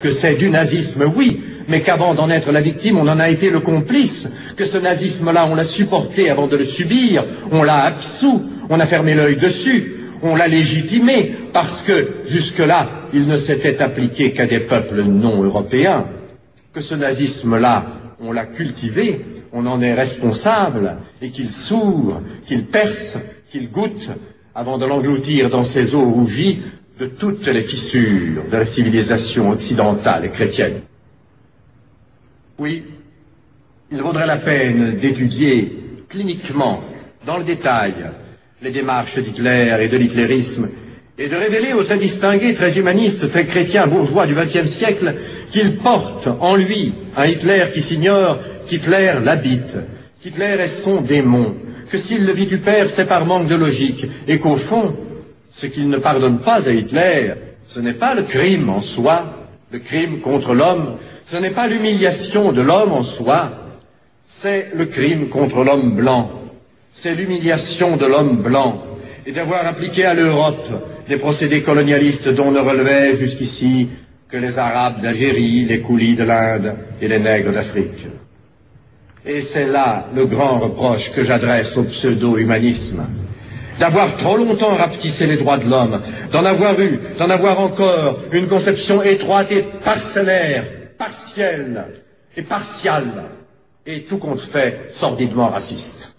Que c'est du nazisme, oui, mais qu'avant d'en être la victime, on en a été le complice, que ce nazisme-là, on l'a supporté avant de le subir, on l'a absous, on a fermé l'œil dessus, on l'a légitimé, parce que, jusque-là, il ne s'était appliqué qu'à des peuples non européens, que ce nazisme-là, on l'a cultivé, on en est responsable, et qu'il s'ouvre, qu'il perce, qu'il goûte, avant de l'engloutir dans ses eaux rougies, de toutes les fissures de la civilisation occidentale et chrétienne. Oui, il vaudrait la peine d'étudier cliniquement, dans le détail, les démarches d'Hitler et de l'hitlérisme, et de révéler aux très distingués, très humanistes, très chrétiens bourgeois du XXe siècle qu'il porte en lui un Hitler qui s'ignore qu'Hitler l'habite, qu'Hitler est son démon, que s'il le vitupère, c'est par manque de logique, et qu'au fond, ce qu'il ne pardonne pas à Hitler, ce n'est pas le crime en soi, le crime contre l'homme, ce n'est pas l'humiliation de l'homme en soi, c'est le crime contre l'homme blanc, c'est l'humiliation de l'homme blanc, et d'avoir appliqué à l'Europe des procédés colonialistes dont ne relevaient jusqu'ici que les Arabes d'Algérie, les Koulis de l'Inde et les nègres d'Afrique. Et c'est là le grand reproche que j'adresse au pseudo-humanisme. D'avoir trop longtemps rapetissé les droits de l'homme, d'en avoir encore une conception étroite et parcellaire, partielle et partiale, et tout compte fait sordidement raciste.